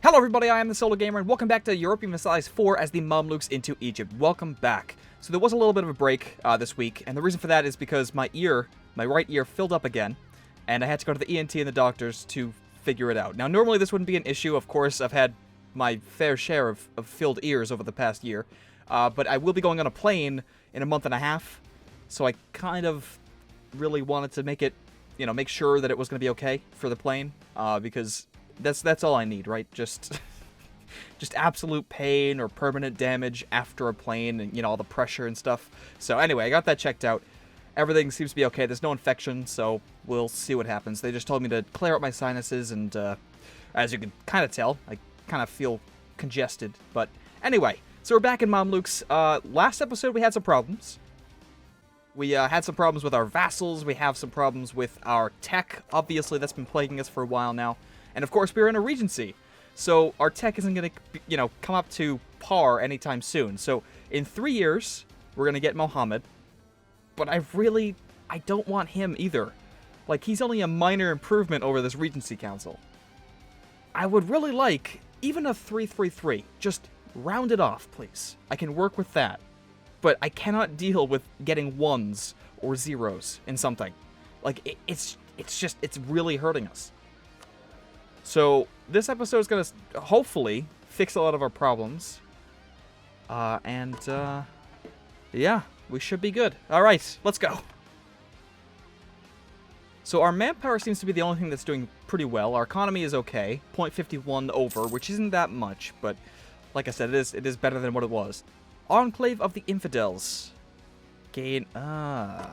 Hello everybody, I am the Solo Gamer, and welcome back to Europa Universalis 4 as the Mamluks into Egypt. Welcome back. So there was a little bit of a break this week, and the reason for that is because my right ear filled up again, and I had to go to the ENT and the doctors to figure it out. Now normally this wouldn't be an issue, of course I've had my fair share of filled ears over the past year, but I will be going on a plane in a month and a half, so I kind of really wanted to make it, make sure that it was going to be okay for the plane, because that's all I need, right? Just absolute pain or permanent damage after a plane and, all the pressure and stuff. So anyway, I got that checked out. Everything seems to be okay. There's no infection, so we'll see what happens. They just told me to clear up my sinuses, and as you can kind of tell, I kind of feel congested. But anyway, so we're back in Mamluks. Last episode we had some problems. We had some problems with our vassals. We have some problems with our tech. Obviously, that's been plaguing us for a while now. And of course, we're in a regency, so our tech isn't going to, come up to par anytime soon. So in 3 years, we're going to get Mohammed, but I don't want him either. Like, he's only a minor improvement over this Regency Council. I would really like even a 3-3-3. Just round it off, please. I can work with that, but I cannot deal with getting ones or zeros in something. Like, it's really hurting us. So, this episode is going to hopefully fix a lot of our problems. Yeah, we should be good. Alright, let's go. So, our manpower seems to be the only thing that's doing pretty well. Our economy is okay. 0.51 over, which isn't that much, but like I said, it is better than what it was. Enclave of the Infidels. Gain... No,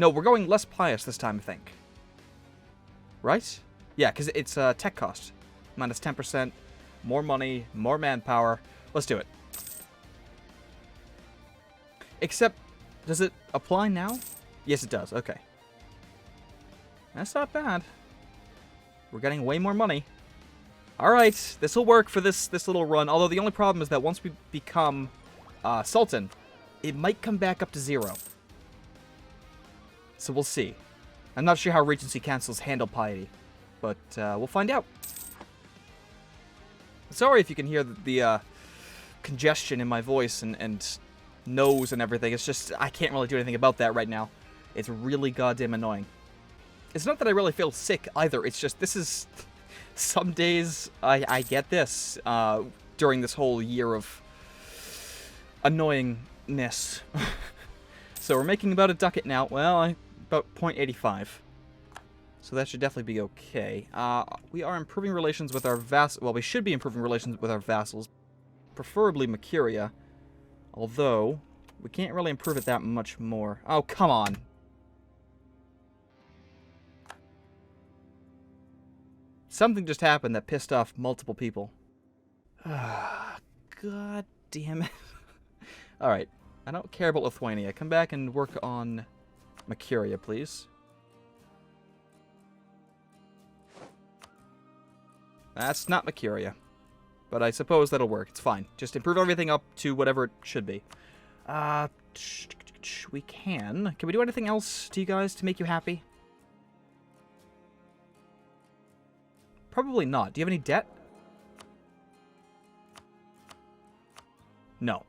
we're going less pious this time, I think. Right? Yeah, because it's tech cost. Minus 10%, more money, more manpower. Let's do it. Except, does it apply now? Yes, it does. Okay. That's not bad. We're getting way more money. Alright, this will work for this little run. Although the only problem is that once we become Sultan, it might come back up to 0. So we'll see. I'm not sure how Regency Councils handle piety. But we'll find out. Sorry if you can hear the congestion in my voice and nose and everything. It's just, I can't really do anything about that right now. It's really goddamn annoying. It's not that I really feel sick either. It's just, this is... Some days I get this during this whole year of annoyingness. So we're making about a ducat now. Well, about 0.85. So that should definitely be okay. We are improving relations with our vassals. Well, we should be improving relations with our vassals. Preferably Mercuria. Although, we can't really improve it that much more. Oh, come on. Something just happened that pissed off multiple people. God damn it. Alright. I don't care about Lithuania. Come back and work on Mercuria, please. That's not Mercuria. But I suppose that'll work. It's fine. Just improve everything up to whatever it should be. We can. Can we do anything else to you guys to make you happy? Probably not. Do you have any debt? No.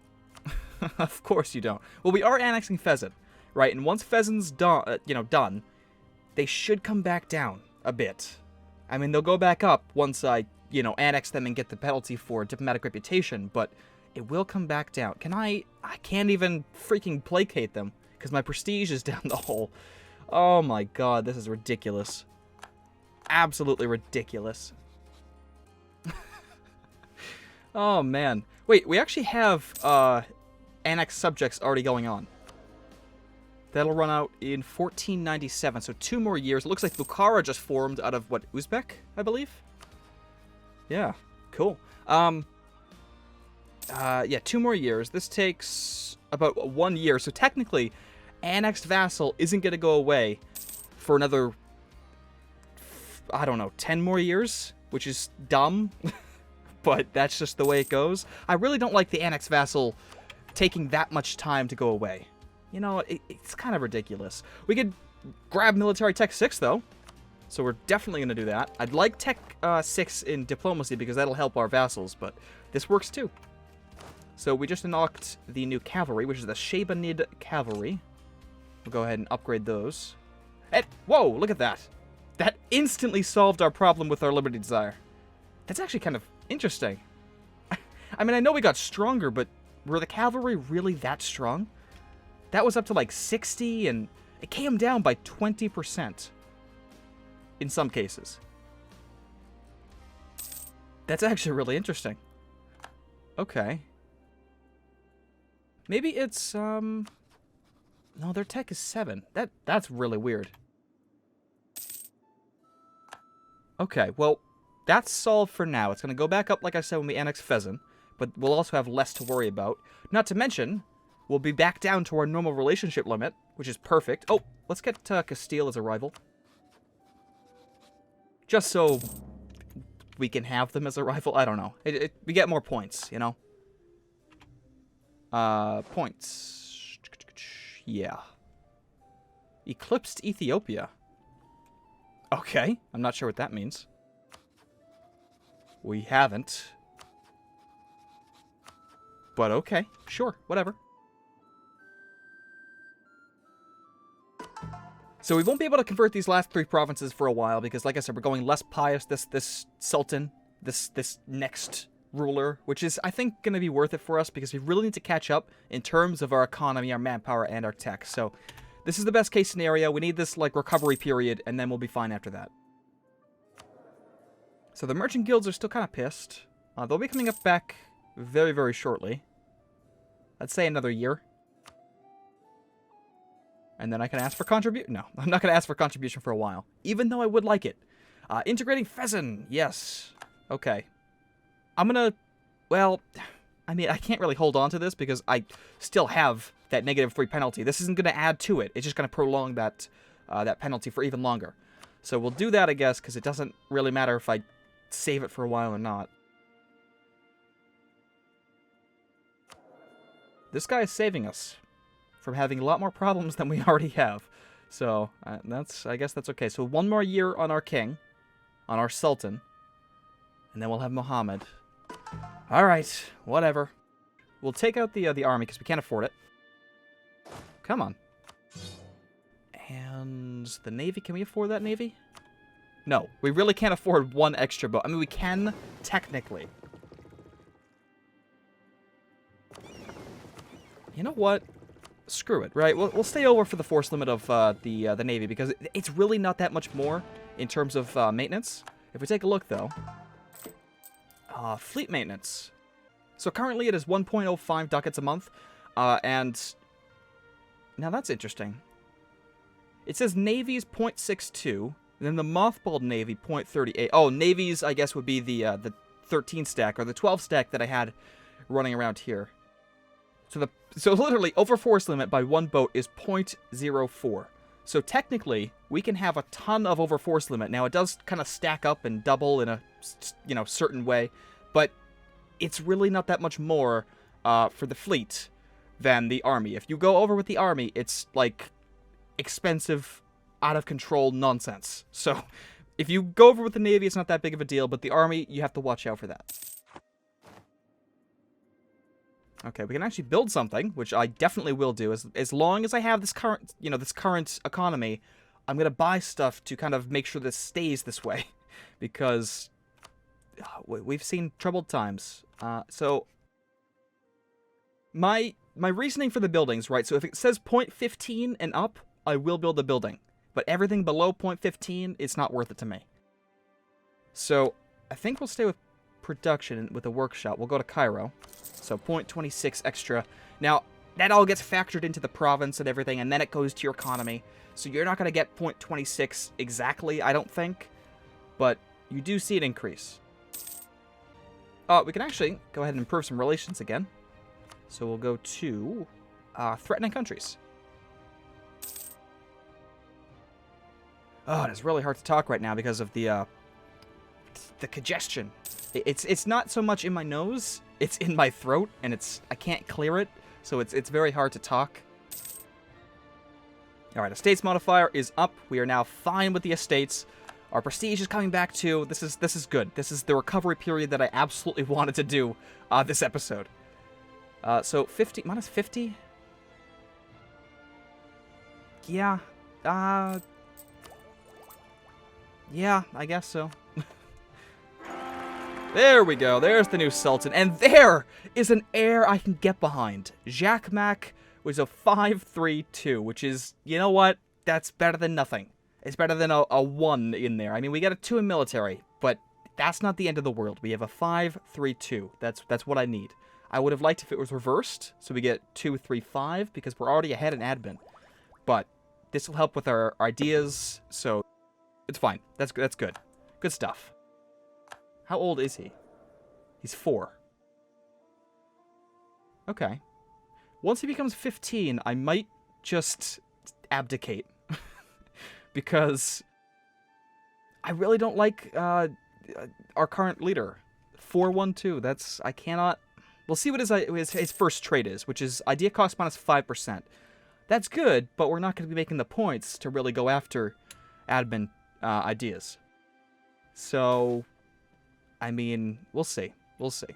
Of course you don't. Well, we are annexing Pheasant, right? And once Pheasant's done, done, they should come back down a bit. I mean, they'll go back up once I, annex them and get the penalty for diplomatic reputation, but it will come back down. I can't even freaking placate them, because my prestige is down the hole. Oh my god, this is ridiculous. Absolutely ridiculous. Oh man. Wait, we actually have, annex subjects already going on. That'll run out in 1497, so 2 more years. It looks like Bukhara just formed out of, what, Uzbek, I believe? Yeah, cool. Yeah, 2 more years. This takes about 1 year, so technically, annexed vassal isn't going to go away for another, I don't know, 10 more years, which is dumb, but that's just the way it goes. I really don't like the annexed vassal taking that much time to go away. It's kind of ridiculous. We could grab military tech 6, though. So we're definitely going to do that. I'd like Tech 6 in Diplomacy because that'll help our vassals, but this works too. So we just unlocked the new cavalry, which is the Shabanid Cavalry. We'll go ahead and upgrade those. And, whoa, look at that. That instantly solved our problem with our Liberty Desire. That's actually kind of interesting. I mean, I know we got stronger, but were the cavalry really that strong? That was up to like 60, and it came down by 20% in some cases. That's actually really interesting. Okay. Maybe it's, no, their tech is 7. That's really weird. Okay, well, that's solved for now. It's going to go back up, like I said, when we annex Fezzan, but we'll also have less to worry about. Not to mention, we'll be back down to our normal relationship limit, which is perfect. Oh, let's get Castile as a rival. Just so we can have them as a rival. I don't know. We get more points, you know? Points. Yeah. Eclipsed Ethiopia. Okay. I'm not sure what that means. We haven't. But okay. Sure. Whatever. So we won't be able to convert these last 3 provinces for a while because, like I said, we're going less pious this Sultan, this next ruler, which is, I think, going to be worth it for us because we really need to catch up in terms of our economy, our manpower, and our tech. So this is the best case scenario. We need this, like, recovery period, and then we'll be fine after that. So the merchant guilds are still kind of pissed. They'll be coming up back very, very shortly. Let's say another year. And then I can ask for contribution. No, I'm not going to ask for contribution for a while, even though I would like it. Integrating Fezzan. Yes. Okay. I'm going to, well, I mean, I can't really hold on to this because I still have that -3 penalty. This isn't going to add to it. It's just going to prolong that that penalty for even longer. So we'll do that, I guess, because it doesn't really matter if I save it for a while or not. This guy is saving us from having a lot more problems than we already have. So I guess that's okay. So 1 more year on our king, on our sultan, and then we'll have Muhammad. All right, whatever. We'll take out the army because we can't afford it. Come on. And the navy, can we afford that navy? No, we really can't afford 1 extra boat. I mean, we can technically. You know what? Screw it, right? We'll stay over for the force limit of the navy because it's really not that much more in terms of maintenance. If we take a look, though, fleet maintenance. So currently it is 1.05 ducats a month, and now that's interesting. It says navy's 0.62, and then the mothballed navy 0.38. Oh, navy's I guess would be the 13 stack or the 12 stack that I had running around here. So literally, over force limit by 1 boat is 0.04. So technically, we can have a ton of over force limit. Now, it does kind of stack up and double in a, certain way, but it's really not that much more for the fleet than the army. If you go over with the army, it's like expensive, out of control nonsense. So if you go over with the navy, it's not that big of a deal, but the army, you have to watch out for that. Okay, we can actually build something, which I definitely will do. As long as I have this current, this current economy, I'm going to buy stuff to kind of make sure this stays this way. Because we've seen troubled times. So, my reasoning for the buildings, right? So if it says 0.15 and up, I will build a building. But everything below 0.15, it's not worth it to me. So, I think we'll stay with production with a workshop. We'll go to Cairo. So 0.26 extra. Now, that all gets factored into the province and everything, and then it goes to your economy. So you're not going to get 0.26 exactly, I don't think. But you do see an increase. We can actually go ahead and improve some relations again. So we'll go to threatening countries. Oh, it's really hard to talk right now because of the congestion. It's not so much in my nose, it's in my throat, and I can't clear it, so it's very hard to talk. Alright, estates modifier is up. We are now fine with the estates. Our prestige is coming back too. This is good. This is the recovery period that I absolutely wanted to do this episode. So 50 minus 50. Yeah. Yeah, I guess so. There we go. There's the new Sultan. And there is an heir I can get behind. Jacques Mac was a 5-3-2, which is, you know what? That's better than nothing. It's better than a 1 in there. I mean, we got a 2 in military, but that's not the end of the world. We have a 5-3-2. That's what I need. I would have liked if it was reversed, so we get 2-3-5, because we're already ahead in admin. But this will help with our ideas, so it's fine. That's good. Good stuff. How old is he? He's 4. Okay. Once he becomes 15, I might just abdicate. Because I really don't like our current leader. 4-1-2. That's... I cannot... We'll see what his first trait is, which is idea cost minus 5%. That's good, but we're not going to be making the points to really go after admin ideas. So... I mean, we'll see. We'll see.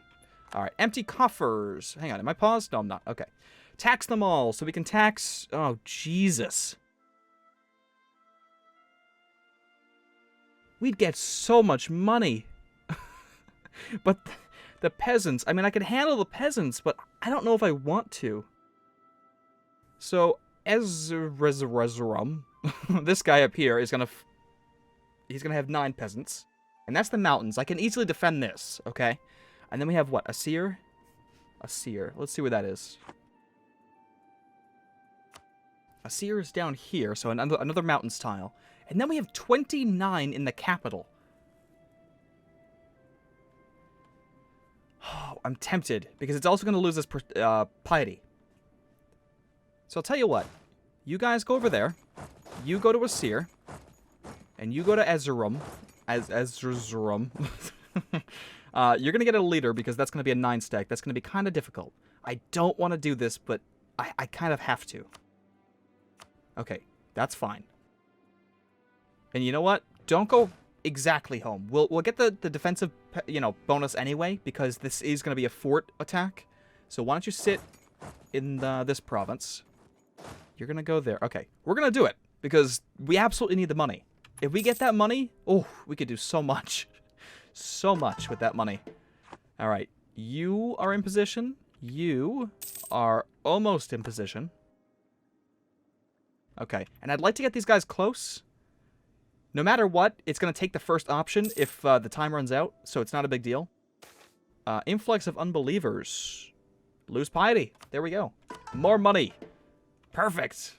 All right, empty coffers. Hang on, am I paused? No, I'm not. Okay. Tax them all, so we can tax... Oh, Jesus. We'd get so much money. But the peasants... I mean, I can handle the peasants, but I don't know if I want to. So, Ezrezurum, this guy up here is gonna... He's gonna have 9 peasants. And that's the mountains. I can easily defend this, okay? And then we have what? A seer? A seer. Let's see where that is. A seer is down here, so another mountains tile. And then we have 29 in the capital. Oh, I'm tempted, because it's also going to lose this piety. So I'll tell you what. You guys go over there. You go to a seer. And you go to Ezrerum. Ezrezurum. You're going to get a leader because that's going to be a 9 stack. That's going to be kind of difficult. I don't want to do this, but I kind of have to. Okay, that's fine. And you know what? Don't go exactly home. We'll get the defensive, bonus anyway because this is going to be a fort attack. So why don't you sit in this province? You're going to go there. Okay, we're going to do it because we absolutely need the money. If we get that money, oh, we could do so much. So much with that money. All right. You are in position. You are almost in position. Okay. And I'd like to get these guys close. No matter what, it's going to take the first option if the time runs out, so it's not a big deal. Influx of unbelievers. Lose piety. There we go. More money. Perfect.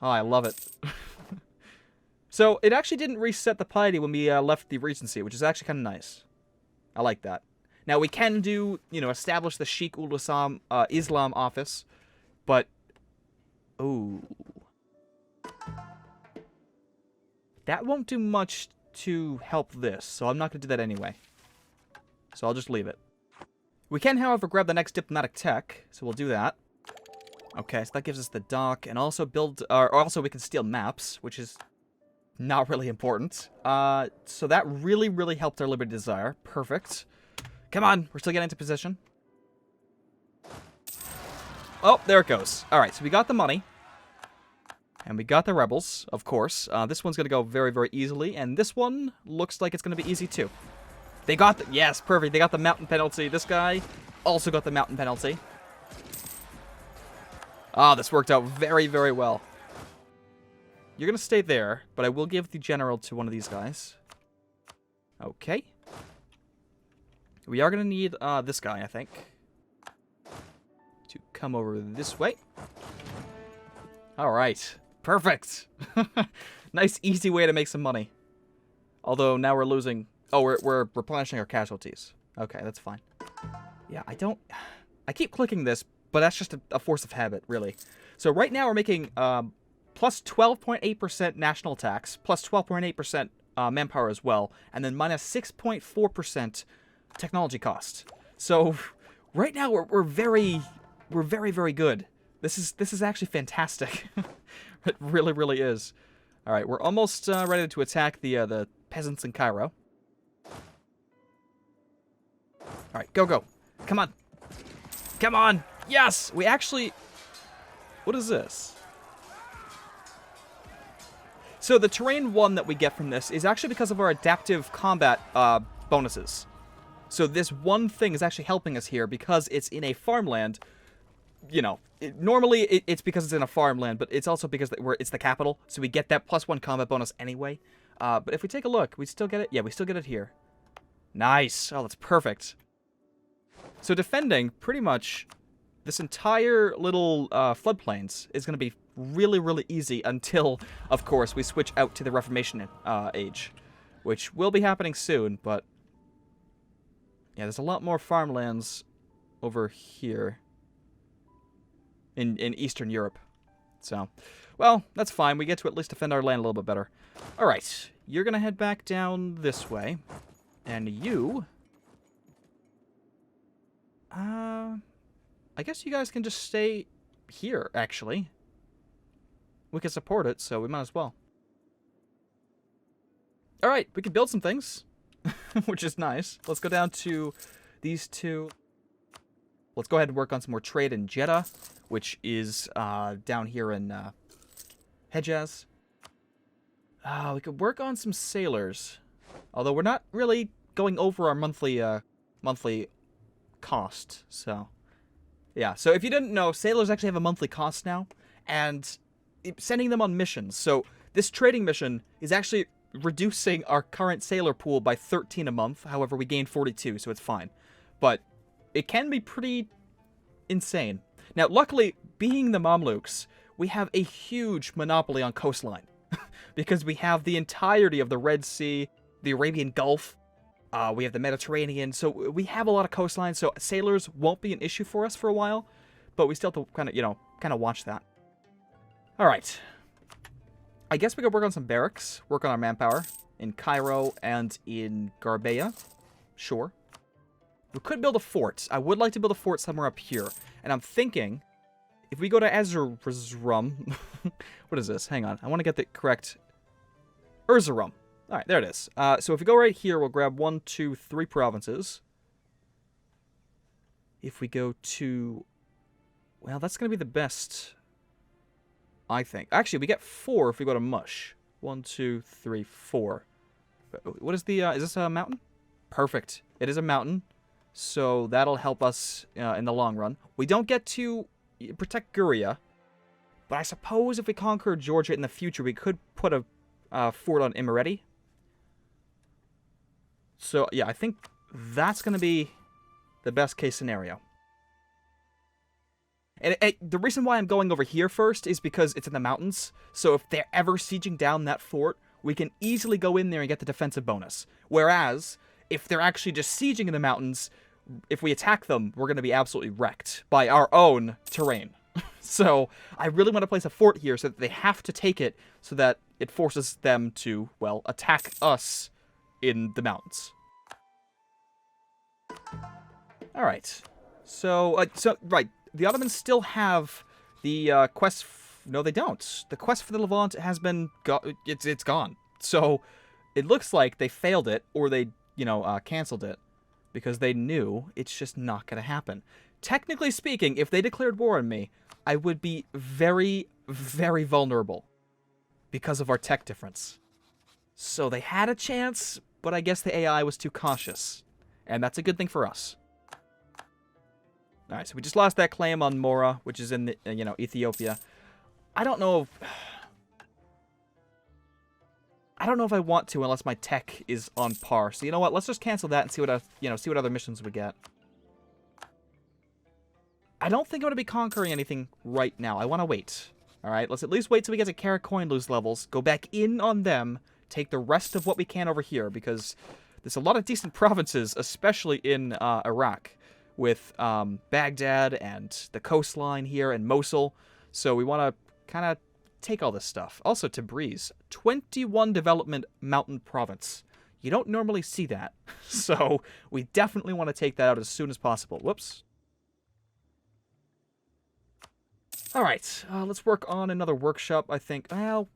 Oh, I love it. So, it actually didn't reset the piety when we left the Regency, which is actually kind of nice. I like that. Now, we can do, establish the Sheikh ul-Islam Islam office, but... Ooh. That won't do much to help this, so I'm not going to do that anyway. So I'll just leave it. We can, however, grab the next diplomatic tech, so we'll do that. Okay, so that gives us the dock, and also build... also, we can steal maps, which is... not really important. So that really, really helped our Liberty Desire. Perfect. Come on, we're still getting into position. Oh, there it goes. All right, so we got the money. And we got the rebels, of course. This one's going to go very, very easily. And this one looks like it's going to be easy, too. They got the... Yes, perfect. They got the mountain penalty. This guy also got the mountain penalty. Ah, this worked out very, very well. You're going to stay there, but I will give the general to one of these guys. Okay. We are going to need this guy, I think, to come over this way. All right. Perfect. Nice, easy way to make some money. Although now we're losing... Oh, we're replenishing our casualties. Okay, that's fine. Yeah, I keep clicking this, but that's just a force of habit, really. So right now we're making... plus 12.8% national tax, plus 12.8% manpower as well, and then minus 6.4% technology cost. So right now we're very, very good. This is actually fantastic. It really, really is. All right, we're almost ready to attack the peasants in Cairo. All right, go, go. Come on. Come on. Yes! We actually... What is this? So the terrain 1 that we get from this is actually because of our adaptive combat bonuses. So this one thing is actually helping us here because it's in a farmland. You know, normally it's because it's in a farmland, but it's also because it's the capital, so we get that +1 combat bonus anyway. But if we take a look, we still get it. Yeah, we still get it here. Nice. Oh, that's perfect. So defending pretty much this entire little floodplains is going to be really, really easy until, of course, we switch out to the Reformation age, which will be happening soon. But yeah, there's a lot more farmlands over here. In Eastern Europe. So, well, that's fine. We get to at least defend our land a little bit better. Alright, you're going to head back down this way. And you... I guess you guys can just stay here, actually. We can support it, so we might as well. Alright, we can build some things. Which is nice. Let's go down to these two. Let's go ahead and work on some more trade in Jeddah, which is down here in Hejaz. We could work on some sailors, although we're not really going over our monthly cost. So, yeah. So if you didn't know, sailors actually have a monthly cost now, and sending them on missions. So this trading mission is actually reducing our current sailor pool by 13 a month. However, we gained 42, so it's fine. But it can be pretty insane. Now, luckily, being the Mamluks, we have a huge monopoly on coastline. Because we have the entirety of the Red Sea, the Arabian Gulf, we have the Mediterranean, so we have a lot of coastline, so sailors won't be an issue for us for a while, but we still have to kind of watch that. Alright. I guess we could work on some barracks, work on our manpower, in Cairo and in Garbea. Sure. We could build a fort. I would like to build a fort somewhere up here. And I'm thinking, if we go to Erzurum... what is this? Hang on. I want to get the correct... Erzurum. Alright, there it is. So if we go right here, we'll grab 1, 2, 3 provinces. If we go to... Well, that's going to be the best, I think. Actually, we get 4 if we go to Mush. 1, 2, 3, 4. What is the... is this a mountain? Perfect. It is a mountain. So that'll help us in the long run. We don't get to protect Guria, but I suppose if we conquer Georgia in the future, we could put a fort on Imereti. So yeah, I think that's going to be the best case scenario. And the reason why I'm going over here first is because it's in the mountains. So if they're ever sieging down that fort, we can easily go in there and get the defensive bonus. Whereas if they're actually just sieging in the mountains, if we attack them, we're going to be absolutely wrecked by our own terrain. So I really want to place a fort here so that they have to take it so that it forces them to, well, attack us in the mountains. All right. So right, the Ottomans still have the quest. No, they don't. The quest for the Levant has been it's gone. So it looks like they failed it, or they canceled it because they knew it's just not going to happen. Technically speaking, if they declared war on me, I would be very, very vulnerable because of our tech difference. So they had a chance, but I guess the AI was too cautious. And that's a good thing for us. Alright, so we just lost that claim on Mora, which is in the, Ethiopia. I don't know if I want to unless my tech is on par. So you know what? Let's just cancel that and see what other missions we get. I don't think I'm going to be conquering anything right now. I want to wait. All right, let's at least wait till we get to Karakoin lose levels, go back in on them, take the rest of what we can over here, because there's a lot of decent provinces, especially in Iraq, with Baghdad and the coastline here and Mosul. So we want to kind of take all this stuff. Also, Tabriz, 21 development mountain province. You don't normally see that. So we definitely want to take that out as soon as possible. Whoops. All right, let's work on another workshop, I think. Well,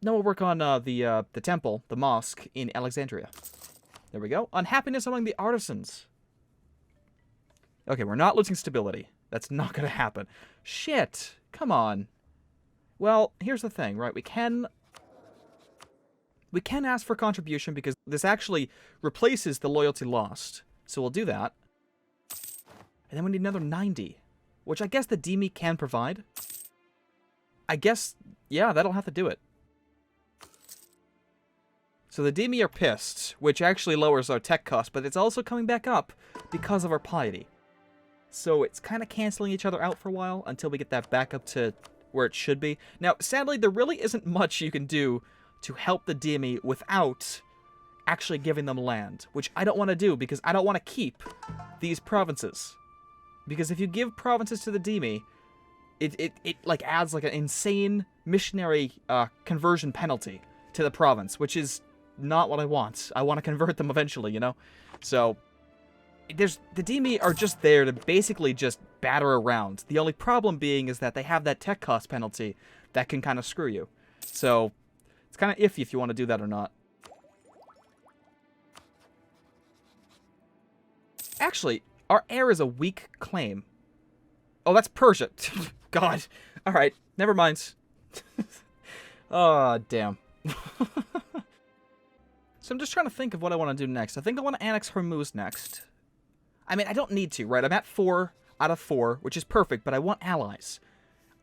Now we'll work on the temple, the mosque in Alexandria. There we go. Unhappiness among the artisans. Okay, we're not losing stability. That's not going to happen. Shit. Come on. Well, here's the thing, right? We can ask for contribution because this actually replaces the loyalty lost. So we'll do that. And then we need another 90, which I guess the Demi can provide. I guess, yeah, that'll have to do it. So the Demi are pissed, which actually lowers our tech cost, but it's also coming back up because of our piety. So it's kind of canceling each other out for a while until we get that back up to where it should be. Now, sadly, there really isn't much you can do to help the Demi without actually giving them land, which I don't want to do because I don't want to keep these provinces. Because if you give provinces to the Demi, it like adds like an insane missionary conversion penalty to the province, which is not what I want. I want to convert them eventually, you know? So, the Demi are just there to basically just batter around. The only problem being is that they have that tech cost penalty that can kind of screw you. So, it's kind of iffy if you want to do that or not. Actually, our heir is a weak claim. Oh, that's Persia. God. Alright, never mind. Oh, damn. So I'm just trying to think of what I want to do next. I think I want to annex Hormuz next. I mean, I don't need to, right? I'm at 4 out of 4, which is perfect, but I want allies.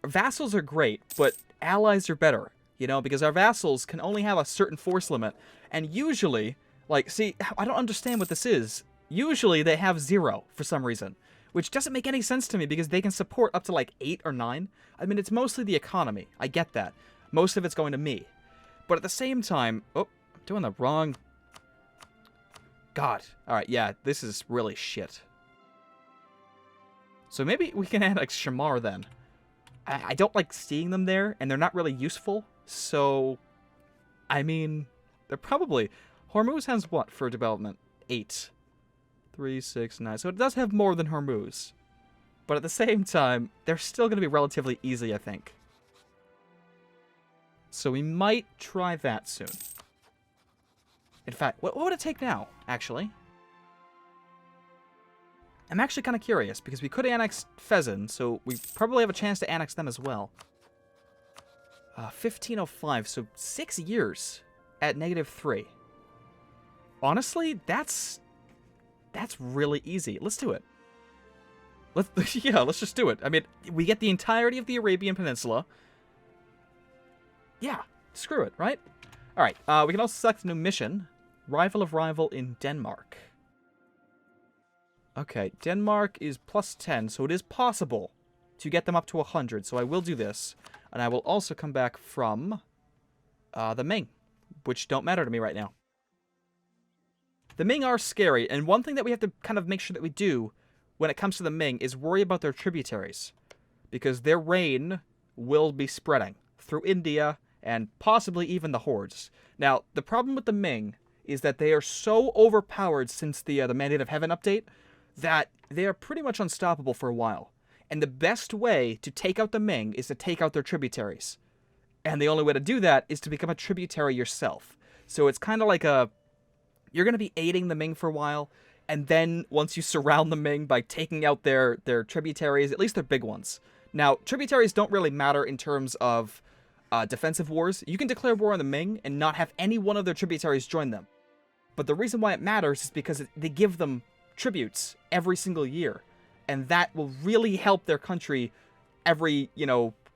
Vassals are great, but allies are better, you know, because our vassals can only have a certain force limit. And usually, like, see, I don't understand what this is. Usually they have 0 for some reason, which doesn't make any sense to me because they can support up to like 8 or 9. I mean, it's mostly the economy. I get that. Most of it's going to me. But at the same time, oh, I'm doing the wrong... God. Alright, yeah, this is really shit. So maybe we can annex Shamar then. I don't like seeing them there, and they're not really useful, so... I mean, they're probably... Hormuz has what for development? 8. 3, 6, 9. So it does have more than Hormuz. But at the same time, they're still going to be relatively easy, I think. So we might try that soon. In fact, what would it take now, actually? I'm actually kind of curious, because we could annex Fezzen, so we probably have a chance to annex them as well. 1505, so 6 years at -3. Honestly, that's really easy. Let's do it. Let's just do it. I mean, we get the entirety of the Arabian Peninsula. Yeah, screw it, right? Alright, we can also select a new mission. Rival of Rival in Denmark. Okay, Denmark is +10, so it is possible to get them up to 100, so I will do this. And I will also come back from the Ming, which don't matter to me right now. The Ming are scary, and one thing that we have to kind of make sure that we do when it comes to the Ming is worry about their tributaries. Because their reign will be spreading through India and possibly even the hordes. Now, the problem with the Ming is that they are so overpowered since the Mandate of Heaven update that they are pretty much unstoppable for a while. And the best way to take out the Ming is to take out their tributaries. And the only way to do that is to become a tributary yourself. So it's kind of like a... You're going to be aiding the Ming for a while, and then once you surround the Ming by taking out their tributaries, at least their big ones. Now, tributaries don't really matter in terms of defensive wars. You can declare war on the Ming and not have any one of their tributaries join them. But the reason why it matters is because they give them tributes every single year. And that will really help their country every,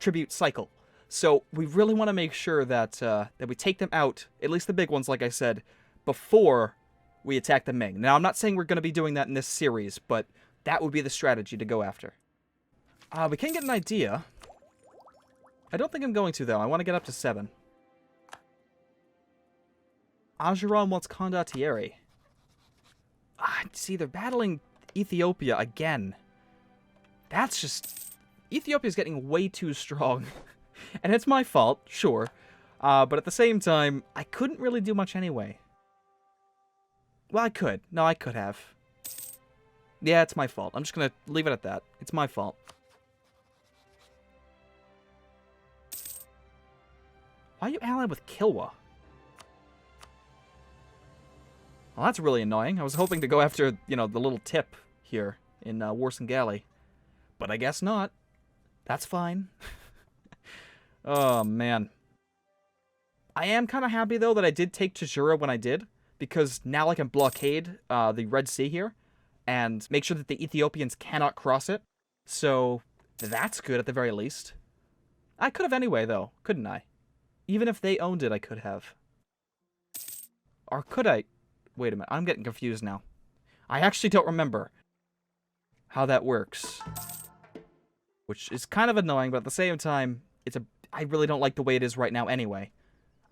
tribute cycle. So we really want to make sure that that we take them out, at least the big ones, like I said, before we attack the Ming. Now, I'm not saying we're going to be doing that in this series, but that would be the strategy to go after. We can get an idea. I don't think I'm going to, though. I want to get up to 7. Ajuran wants Condottieri. See, they're battling Ethiopia again. That's just... Ethiopia's getting way too strong. And it's my fault, sure. But at the same time, I couldn't really do much anyway. Well, I could. No, I could have. Yeah, it's my fault. I'm just going to leave it at that. It's my fault. Why are you allied with Kilwa? Well, that's really annoying. I was hoping to go after, you know, the little tip here in Warson Galley. But I guess not. That's fine. Oh, man. I am kind of happy, though, that I did take Tajura when I did. Because now I can blockade the Red Sea here. And make sure that the Ethiopians cannot cross it. So, that's good at the very least. I could have anyway, though, couldn't I? Even if they owned it, I could have. Or could I? Wait a minute, I'm getting confused now. I actually don't remember how that works. Which is kind of annoying, but at the same time, I really don't like the way it is right now anyway.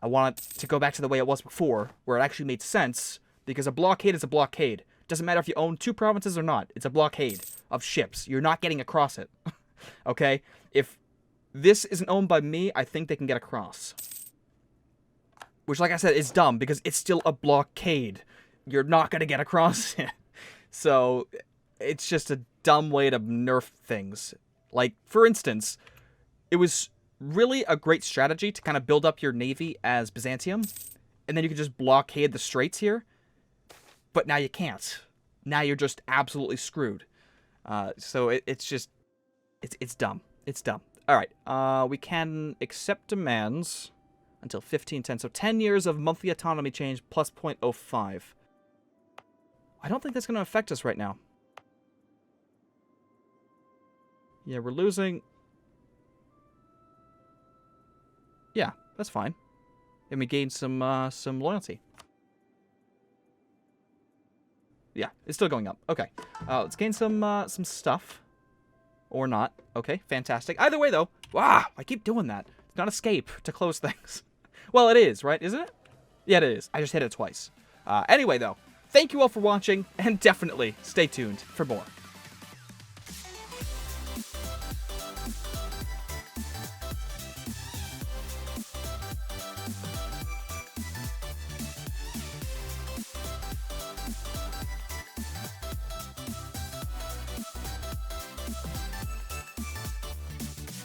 I want it to go back to the way it was before, where it actually made sense, because a blockade is a blockade. Doesn't matter if you own 2 provinces or not. It's a blockade of ships. You're not getting across it. Okay? If this isn't owned by me, I think they can get across. Which, like I said, is dumb, because it's still a blockade. You're not going to get across it. So, it's just a dumb way to nerf things. Like, for instance, it was really a great strategy to kind of build up your navy as Byzantium, and then you could just blockade the straits here. But now you can't. Now you're just absolutely screwed. So it's just... It's dumb. It's dumb. Alright, we can accept demands until 1510. So 10 years of monthly autonomy change plus 0.05. I don't think that's going to affect us right now. Yeah, we're losing... Yeah, that's fine. And we gain some loyalty. Yeah, it's still going up. Okay, let's gain some stuff. Or not. Okay, fantastic. Either way, though, wow, I keep doing that. It's not escape to close things. Well, it is, right? Isn't it? Yeah, it is. I just hit it twice. Anyway, though, thank you all for watching, and definitely stay tuned for more.